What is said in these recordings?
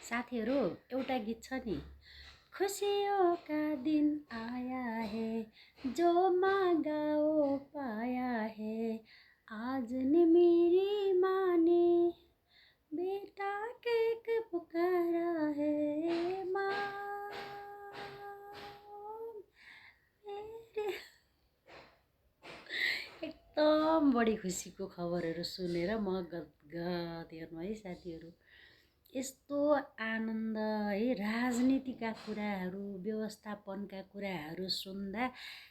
साथीहरू एउटा गीत छ नि, खुशियों का दिन आया है जो मांगा वो पाया है, आज ने मेरी माँ ने बेटा केक पुकारा है, माँ मेरे एकदम बढी खुसीको खबरहरू सुनेर म गदगद हेर्नु है साथीहरू। यस्तो आनन्द है, राजनीतिका कुराहरू, व्यवस्थापनका कुराहरू सुन्दा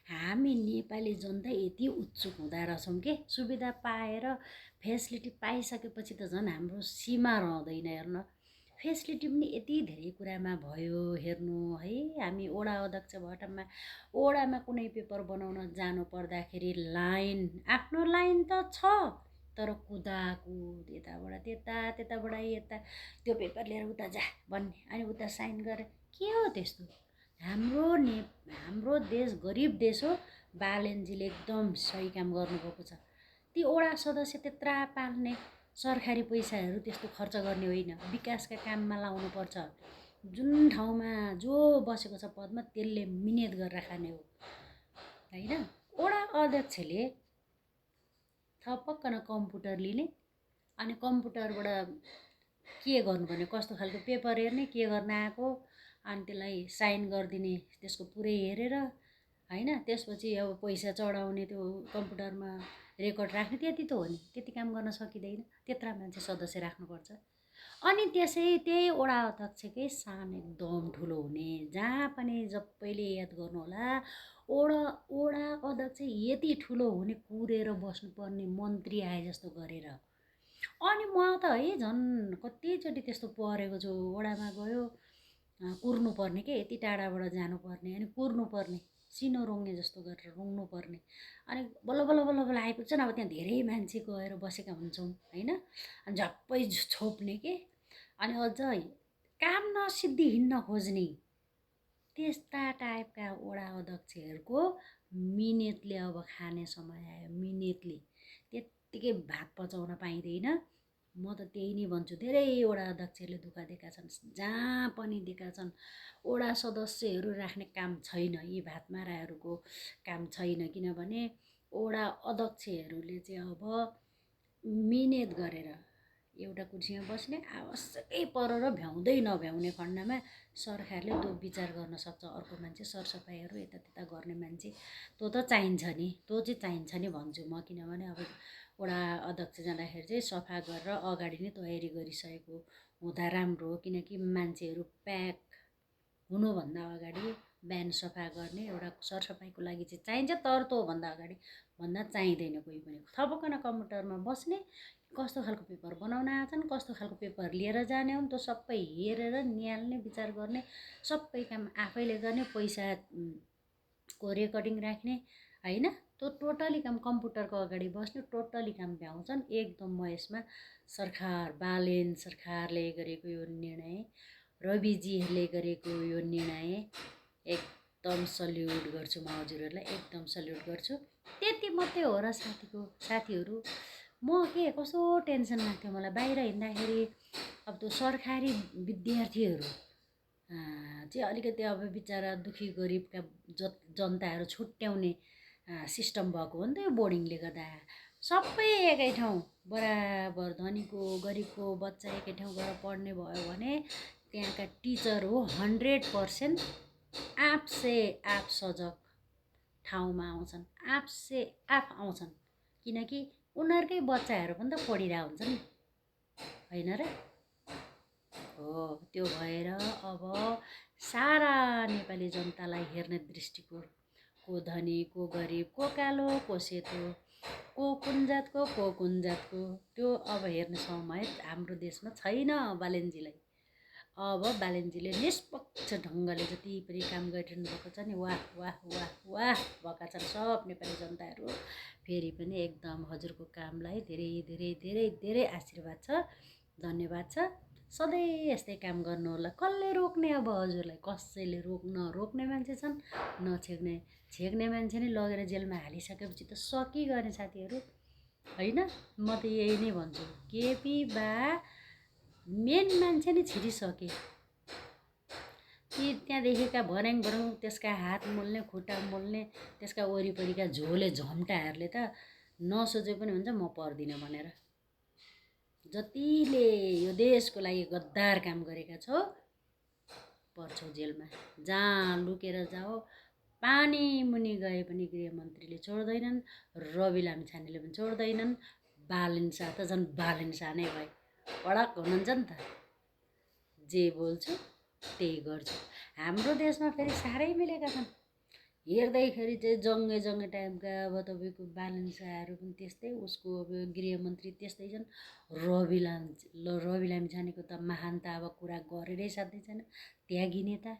हामी नेपाली जनता यति उत्सुक हुँदा रहेछौँ कि सुविधा पाएर फेसिलिटी पाइसकेपछि त झन् हाम्रो सीमा रहँदैन। हेर्न फेसिलिटी पनि यति धेरै कुरामा भयो हेर्नु है। हामी वडा अध्यक्ष भएको ठाउँमा वडामा कुनै पेपर बनाउन जानु पर्दाखेरि लाइन, आफ्नो लाइन त छ तर कुदाकुद, यताबाट त्यता त्यताबाट यता, त्यो पेपर लिएर उता जा भन्ने, अनि उता साइन गरेर के हो त्यस्तो। हाम्रो देश गरिब देश हो। बालेनजीले एकदम सही काम गर्नुभएको छ। ती वडा सदस्य त्यत्रा पाल्ने, सरकारी पैसाहरू त्यस्तो खर्च गर्ने होइन, विकासका काममा लाउनुपर्छ। जुन ठाउँमा जो बसेको छ पदमा त्यसले मिहिनेत गरेर खाने हो होइन। वडा अध्यक्षले थपक्कन कम्प्युटर लिने, अनि कम्प्युटरबाट के गर्नुपर्ने, कस्तो खालको पेपर हेर्ने, के गर्न आएको, अनि त्यसलाई साइन गरिदिने, त्यसको पुरै हेरेर होइन। त्यसपछि अब पैसा चढाउने, त्यो कम्प्युटरमा रेकर्ड राख्ने, त्यति त हो नि। त्यति काम गर्न सकिँदैन, त्यत्रा मान्छे सदस्य राख्नुपर्छ। अनि त्यही वडा अध्यक्षकै सान एकदम ठुलो हुने, जहाँ पनि सबैले याद गर्नु होला, वडा अध्यक्ष यति ठुलो हुने, कुरेर बस्नुपर्ने, मन्त्री आए जस्तो गरेर। अनि म त है झन् कतिचोटि त्यस्तो परेको छु। वडामा गयो, कुर्नुपर्ने के, यति टाढाबाट जानुपर्ने, अनि कुर्नुपर्ने, सिनो रोङ्ने जस्तो गरेर रुङ्नु पर्ने, अनि बल्ल बल्ल बल्ल बल्ल आइपुग्छन्। अब त्यहाँ धेरै मान्छे गएर बसेका हुन्छौँ होइन, अनि झप्पै छोप्ने के, अनि अझ काम नसिद्धि हिँड्न खोज्ने, त्यस्ता टाइपका वडा अध्यक्षहरूको मिहिनेतले अब खाने समय आयो। मिहिनेतले त्यत्तिकै भात पचाउन पाइँदैन। म त त्यही नै भन्छु। धेरै वडा अध्यक्षहरूले दुःख दिएका छन्, जहाँ पनि दिएका छन्। वडा सदस्यहरू राख्ने काम छैन, यी भातमाराहरूको काम छैन, किनभने वडा अध्यक्षहरूले चाहिँ अब मिहिनेत गरेर एउटा कुर्सीमा बस्ने, आवश्यकै परेर भ्याउँदै नभ्याउने खण्डमा सरकारले त्यो विचार गर्न सक्छ। अर्को मान्छे सरसफाइहरू यतात्यता गर्ने मान्छे त्यो त चाहिन्छ नि, त्यो चाहिँ चाहिन्छ नि भन्छु म। किनभने अब वडा अध्यक्ष जाँदाखेरि चाहिँ सफा गरेर अगाडि नै तयारी गरिसकेको हुँदा राम्रो हो। किनकि मान्छेहरू प्याक हुनुभन्दा अगाडि बिहान सफा गर्ने एउटा सरसफाइको लागि चाहिँ चाहिन्छ, तर त्योभन्दा अगाडि भन्दा चाहिँदैन। कोही पनि थपक्कन कम्प्युटरमा बस्ने, कस्तो खालको पेपर बनाउन आछन्, कस्तो खालको पेपर लिएर जाने हुन्, त्यो सबै हेरेर निहाल्ने, विचार गर्ने, सबै काम आफैले गर्ने, पैसाको रेकर्डिङ राख्ने होइन। त्यो टोटली काम कम्प्युटरको अगाडि बस्ने, टोटली काम भ्याउँछन् एकदम। म यसमा बालेन सरकारले गरेको यो निर्णय, रविजीहरूले गरेको यो निर्णय एकदम सल्युट गर्छु म हजुरहरूलाई, एकदम सल्युट गर्छु। त्यति मात्रै हो र साथीहरू। म के कस्तो टेन्सन लाग्थ्यो मलाई बाहिर हिँड्दाखेरि। अब त्यो सरकारी विद्यार्थीहरू चाहिँ अलिकति अब बिचरा दुखी गरिबका जनताहरू छुट्याउने सिस्टम भएको हो नि त यो बोर्डिङले गर्दा। सबै एकै ठाउँ बराबर, धनीको गरिबको बच्चा एकै ठाउँ गएर पढ्ने भयो भने त्यहाँका टिचर हो 100% आफ से आफ सजग ठाउँमा आउँछन्, आफ से आफ आउँछन्। किनकि उनीहरूकै बच्चाहरू पनि त पढिरहेको हुन्छ नि, होइन र हो। त्यो भएर अब सारा नेपाली जनतालाई हेर्ने दृष्टिकोण, को धनी, को गरिब, को कालो, को सेतो, को कुन जातको, को कुन जातको, त्यो अब हेर्ने समय हाम्रो देशमा छैन बालेनजीलाई। अब बालेनजीले निष्पक्ष ढङ्गले जति पनि काम गरिरहनु भएको छ नि, वाह वाह वाह वाह भएका छन् सब नेपाली जनताहरू। फेरि पनि एकदम हजुरको कामलाई धेरै धेरै धेरै धेरै आशीर्वाद छ, धन्यवाद छ। सधैँ यस्तै काम गर्नु होला। कसले रोक्ने अब हजुरलाई, कसैले रोक्ने मान्छे छन्, छेक्ने मान्छे नै लगेर जेलमा हालिसकेपछि त सकिगयो साथीहरू होइन। म त यही नै भन्छु, केपी बा मेन मान्छे नै छिरिसके। ती त्यहाँदेखिका भर्याङ भरौँ त्यसका हात मोल्ने खुट्टा मोल्ने त्यसका वरिपरिका झोले झम्टाहरूले त नसोचे पनि हुन्छ म पर्दिनँ भनेर। जतिले यो देशको लागि गद्दार काम गरेका छौ पर्छौ जेलमा। जहाँ लुकेर जाओ, पानी मुनि गए पनि गृहमन्त्रीले छोड्दैनन्, रवि लामिछानेले पनि छोड्दैनन्। बालेन शाह त झन् बालेन शाह नै भए कडक हुनुहुन्छ नि त। जे बोल्छु त्यही गर्छु। हाम्रो देशमा फेरि साह्रै मिलेका छन्। हेर्दैखेरि चाहिँ जङ्गे टाइपका अब तपाईँको बालेन शाहहरू पनि त्यस्तै, उसको अब गृहमन्त्री त्यस्तै छन्। रवि लामिछानेको त महान त अब कुरा गरेरै साध्यै छैन। त्यागी नेता,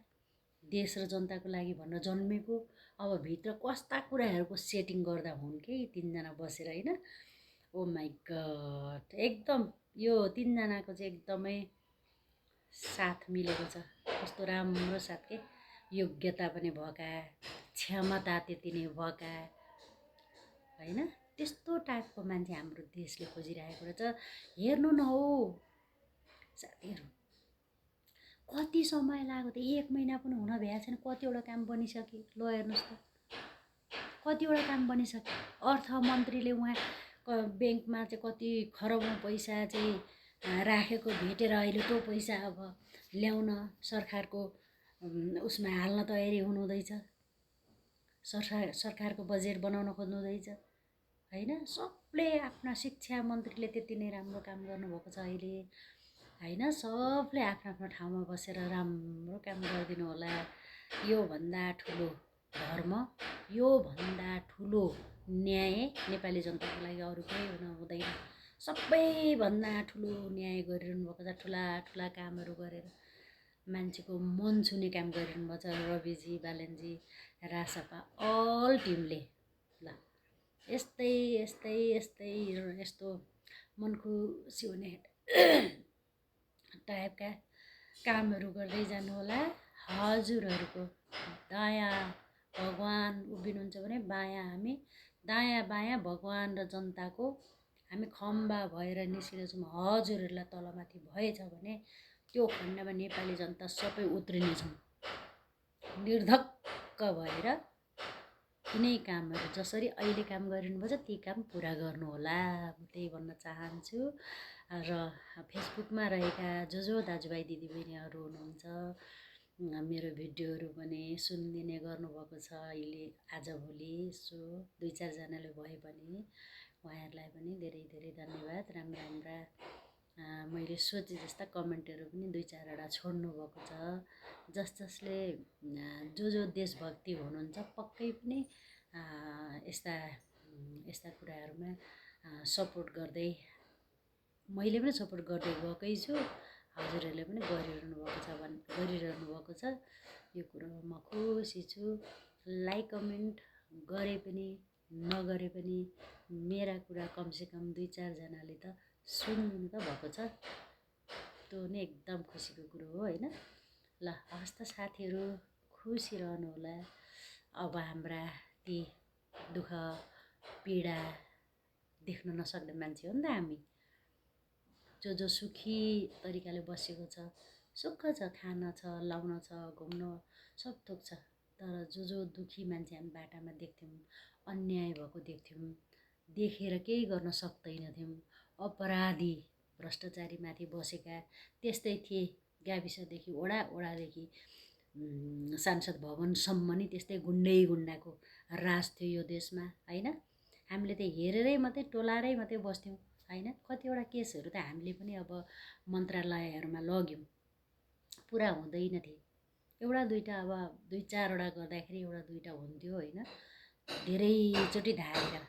देश र जनताको लागि भनेर जन्मेको। अब भित्र कस्ता कुराहरूको सेटिङ गर्दा हुन् कि तिनजना बसेर, होइन? ओ माई गड, एकदम यो तिनजनाको चाहिँ एकदमै साथ मिलेको छ। कस्तो राम्रो साथ के, योग्यता पनि भएका, क्षमता त्यति नै भएका, होइन? त्यस्तो टाइपको मान्छे हाम्रो देशले खोजिरहेको रहेछ। हेर्नु न हौ साथीहरू, कति समय लाग्यो त, 1 महिना पनि हुन भ्या छैन, कतिवटा काम बनिसक्यो। ल हेर्नुहोस् त, कतिवटा काम बनिसक्यो। अर्थमन्त्रीले उहाँ ब्याङ्कमा चाहिँ कति खरबौँ पैसा चाहिँ राखेको भेटेर अहिले त्यो पैसा अब ल्याउन सरकारको उसमा हाल्न तयारी हुनुहुँदैछ। सरकारको बजेट बनाउन खोज्नुहुँदैछ, होइन? सबले आफ्ना शिक्षा मन्त्रीले त्यति नै राम्रो काम गर्नुभएको छ अहिले, होइन? सबले आफ्नो ठाउँमा बसेर राम्रो काम गरिदिनु होला। योभन्दा ठुलो धर्म, योभन्दा ठुलो न्याय नेपाली जनताको लागि अरू केही हुन हुँदैन। सबैभन्दा ठुलो न्याय गरिरहनु भएको छ, ठुला ठुला कामहरू गरेर मान्छेको मन छुने काम गरिरहनु भएको छ रविजी, बालेनजी, रासपा अल टिमले। ल यस्तो मन खुसी हुने टाइपका कामहरू गर्दै जानु होला। हजुरहरूको दायाँ भगवान उभिनुहुन्छ भने बायाँ हामी, दायाँ बायाँ भगवान र जनताको हामी खम्बा भएर निस्किँदै छौँ। हजुरहरूलाई तलमाथि भएछ भने त्यो खण्डमा नेपाली जनता सबै उत्रिनेछौँ। निर्धक्क भएर यिनै कामहरू जसरी अहिले काम गरिनुपर्छ ती काम पुरा गर्नुहोला, म त्यही भन्न चाहन्छु। र फेसबुकमा रहेका जो दाजुभाइ दिदीबहिनीहरू हुनुहुन्छ, मेरो भिडियोहरू पनि सुनिदिने गर्नुभएको छ अहिले आजभोलि, सो 2-4जनाले भए पनि उहाँहरूलाई पनि धेरै धेरै धन्यवाद। राम्रा मैले सोचे जस्ता कमेन्टहरू पनि 2-4वटा छोड्नु भएको छ। जसले जो देशभक्ति हुनुहुन्छ पक्कै पनि यस्ता कुराहरूमा सपोर्ट गर्दै, मैले पनि सपोर्ट गर्दै गएकै छु, हजुरहरूले पनि गरिरहनु भएको छ। यो कुरोमा म खुसी छु। लाइक कमेन्ट गरे पनि नगरे पनि मेरा कुरा कमसेकम 2-4जनाले त सुनिदिनु त भएको छ। त्यो नै एकदम खुसीको कुरो हो, होइन? ल हस् त साथीहरू, खुसी रहनु होला। अब हाम्रा ती दुःख पीडा देख्न नसक्ने मान्छे हो नि त हामी। जो सुखी तरिकाले बसेको छ, सुख छ, खान छ, लाउन छ, घुम्न सब थोक छ। तर जो दुखी मान्छे हामी बाटामा देख्थ्यौँ, अन्याय भएको देख्थ्यौँ, देखेर केही गर्न सक्दैनथ्यौँ, अपराधी भ्रष्टाचारीमाथि बसेका त्यस्तै थिए। गाविसदेखि वडादेखि सांसद भवनसम्म नि त्यस्तै गुन्डाको राज थियो यो देशमा, होइन? हामीले त हेरेरै मात्रै टोलारै मात्रै बस्थ्यौँ, होइन? कतिवटा केसहरू त हामीले पनि अब मन्त्रालयहरूमा लग्यौँ, पुरा हुँदैन थिए। एउटा दुईवटा अब 2-4वटा गर्दाखेरि 1-2वटा हुन्थ्यो, होइन? धेरैचोटि धाएर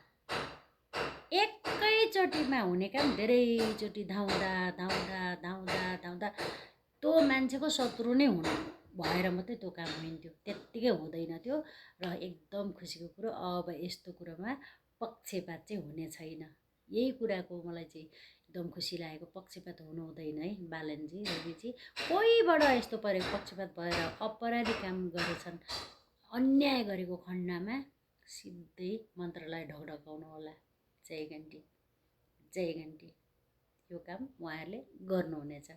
एकैचोटिमा हुने काम धेरैचोटि धाउँदा त्यो मान्छेको शत्रु नै हुनु भएर मात्रै त्यो काम हुन्थ्यो, त्यत्तिकै हुँदैन थियो। र एकदम खुसीको कुरो, अब यस्तो कुरोमा पक्षपात चाहिँ हुने छैन। यही कुराको मलाई चाहिँ एकदम खुसी लागेको। पक्षपात हुनु हुँदैन है बालेनजी, रविजी। कोहीबाट यस्तो परेको पक्षपात भएर अपराधी काम गरेछन्, अन्याय गरेको खण्डमा सिधै मन्त्रालय ढकढकाउनु होला। जय गण्डी, जय गण्डी। यो काम उहाँहरूले गर्नुहुनेछ।